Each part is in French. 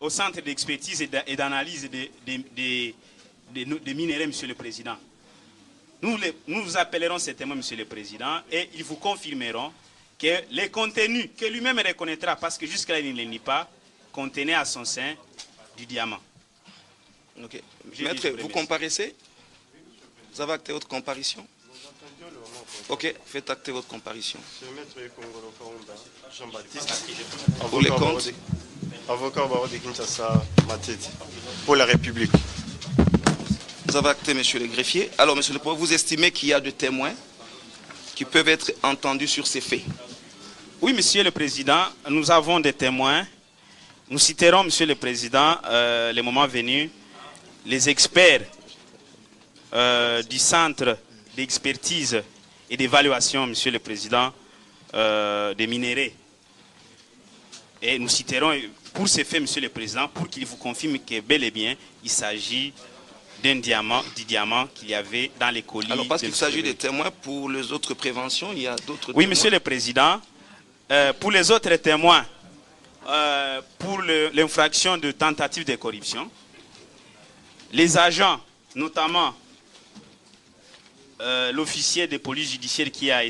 au centre d'expertise et d'analyse des minéraux, Monsieur le Président. Nous vous appellerons ces témoins, Monsieur le Président, et ils vous confirmeront que les contenus que lui-même reconnaîtra, parce que jusque-là il ne les nie pas, contenaient à son sein du diamant. Ok. Maître, vous comparaissez? Vous avez acté votre comparution? Ok, faites acter votre comparution. Pour les comptes. Avocat de Kinshasa, Matete, pour la République. Vous avez acté, monsieur le greffier. Alors, monsieur le président, vous estimez qu'il y a des témoins qui peuvent être entendus sur ces faits? Oui, monsieur le président, nous avons des témoins. Nous citerons, monsieur le président, le moment venu, les experts du centre d'expertise et d'évaluation, monsieur le président, des minéraux. Et nous citerons pour ces faits, monsieur le président, pour qu'il vous confirme que bel et bien, il s'agit du diamant qu'il y avait dans les colis. Alors, parce qu'il s'agit des témoins, pour les autres préventions, il y a d'autres témoins. Oui, monsieur le président, pour les autres témoins, pour l'infraction de tentative de corruption, les agents, notamment l'officier de police judiciaire qui a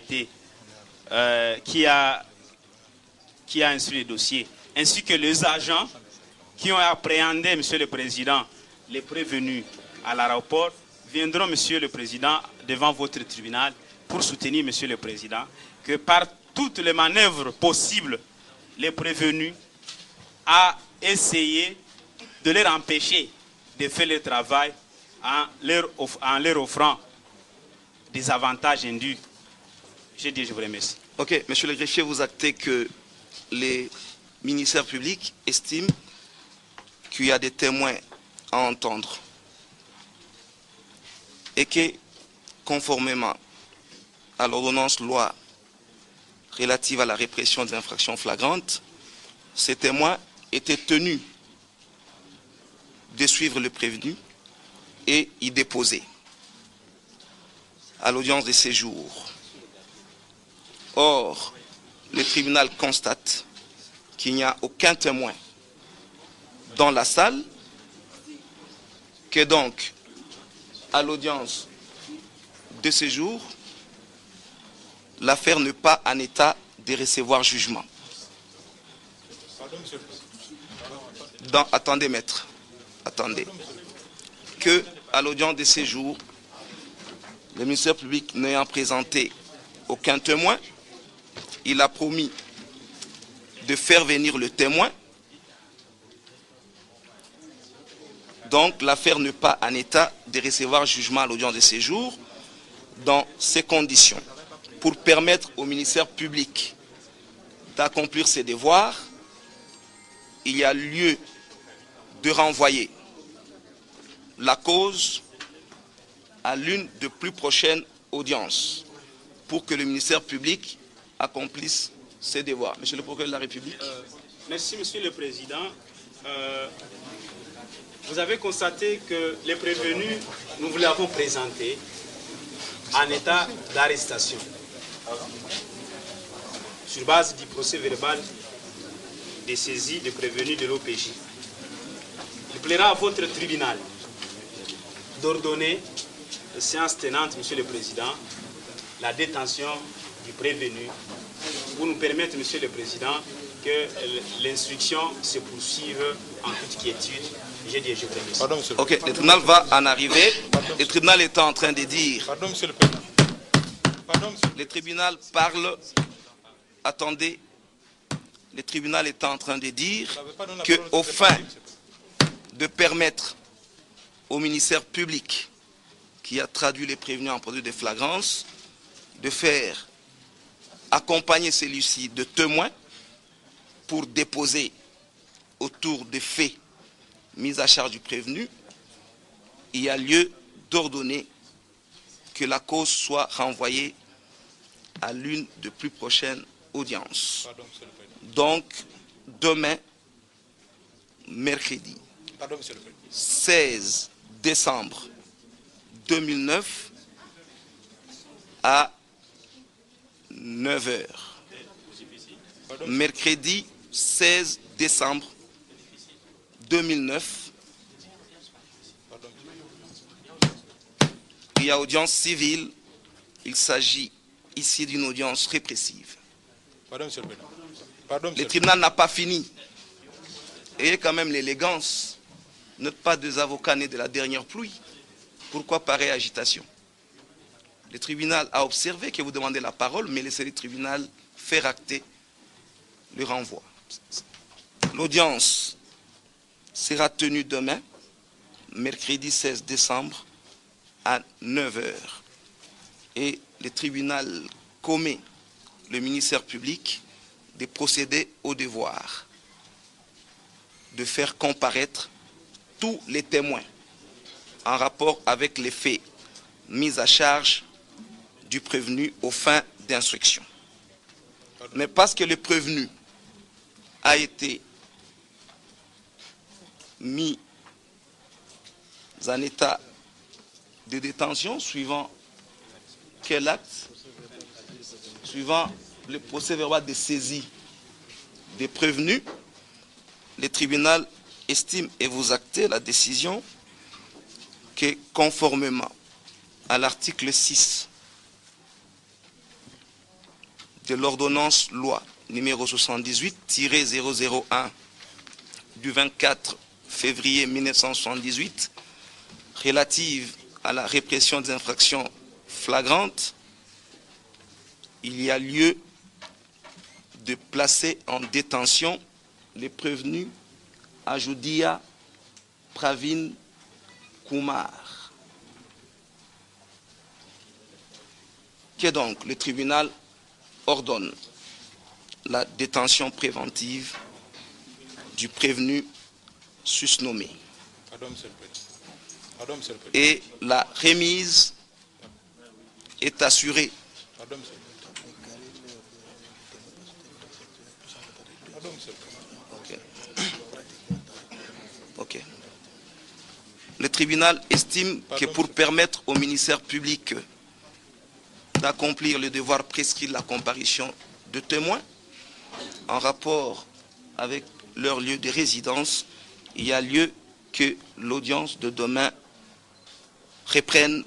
instruit le dossier, ainsi que les agents qui ont appréhendé, monsieur le président, les prévenus à l'aéroport, viendront, monsieur le président, devant votre tribunal pour soutenir, monsieur le président, que par toutes les manœuvres possibles, les prévenus a essayé de leur empêcher de faire leur travail en leur offrant des avantages indus. Je dis, je vous remercie. Ok, monsieur le greffier, vous actez que les ministères publics estiment qu'il y a des témoins à entendre et que, conformément à l'ordonnance loi relative à la répression des infractions flagrantes, ces témoins étaient tenus de suivre le prévenu et y déposer à l'audience de séjour. Or, le tribunal constate qu'il n'y a aucun témoin dans la salle, que donc, à l'audience de séjour, l'affaire n'est pas en état de recevoir jugement. Attendez, maître, attendez. Que, à l'audience de séjour, le ministère public n'ayant présenté aucun témoin, il a promis de faire venir le témoin. Donc, l'affaire n'est pas en état de recevoir jugement à l'audience de séjour. Dans ces conditions, pour permettre au ministère public d'accomplir ses devoirs, il y a lieu de renvoyer la cause à l'une des plus prochaines audiences pour que le ministère public accomplisse ses devoirs. Monsieur le procureur de la République. Merci, monsieur le président. Vous avez constaté que les prévenus, nous vous l'avons présenté en état d'arrestation sur base du procès verbal de saisie de prévenus de l'OPJ. Il plaira à votre tribunal d'ordonner, séance tenante, monsieur le président, la détention du prévenu pour nous permettre, monsieur le président, que l'instruction se poursuive en toute quiétude. J'ai dit, je vous remercie. Pardon, monsieur le Ok, le tribunal va en arriver. Le tribunal est en train de dire. Pardon, monsieur le président. Pardon, monsieur Le tribunal parle. Attendez. Le tribunal est en train de dire qu'au fin de permettre au ministère public qui a traduit les prévenus en produit de flagrance de faire accompagner celui-ci de témoins pour déposer autour des faits mis à charge du prévenu, il y a lieu d'ordonner que la cause soit renvoyée à l'une des plus prochaines audiences. Donc, demain, mercredi, 16 décembre 2009, à 9 h. Mercredi 16 décembre 2009, il y a audience civile. Il s'agit ici d'une audience répressive. Pardon, monsieur le président. Pardon, monsieur Le tribunal n'a pas fini. Ayez quand même l'élégance. N'êtes pas des avocats nés de la dernière pluie. Pourquoi pareille agitation? Le tribunal a observé que vous demandez la parole, mais laissez le tribunal faire acter le renvoi. L'audience sera tenue demain, mercredi 16 décembre, à 9 h. Et le tribunal commet le ministère public de procéder au devoir de faire comparaître tous les témoins en rapport avec les faits mis à charge du prévenu aux fins d'instruction. Mais parce que le prévenu a été mis en état de détention suivant quel acte? Suivant le procès verbal de saisie des prévenus, le tribunal estime et vous actez la décision que conformément à l'article 6 de l'ordonnance loi numéro 78-001 du 24 février 1978 relative à la répression des infractions flagrantes, il y a lieu de placer en détention les prévenus Ajoudia Pravin Kumar. Que donc le tribunal ordonne la détention préventive du prévenu susnommé. Pardon, monsieur le président. Pardon, monsieur le président. Et la remise est assurée. Pardon, monsieur le président. Pardon, monsieur le président. Ok. Le tribunal estime que pour permettre au ministère public d'accomplir le devoir prescrit de la comparution de témoins en rapport avec leur lieu de résidence, il y a lieu que l'audience de demain reprenne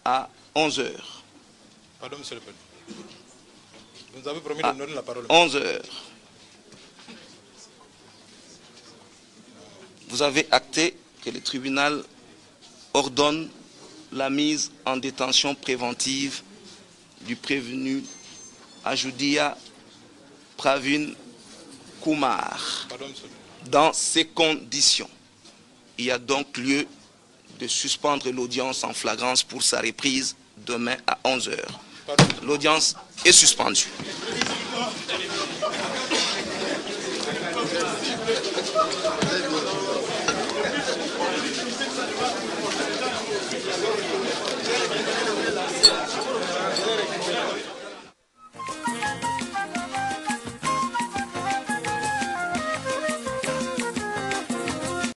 à 11 h. Pardon, monsieur le président. Vous nous avez promis de me donner la parole. 11 h. Vous avez acté que le tribunal ordonne la mise en détention préventive du prévenu Ajoudia Pravin Kumar. Pardon, monsieur le président. Dans ces conditions, il y a donc lieu de suspendre l'audience en flagrance pour sa reprise demain à 11 h. L'audience est suspendue.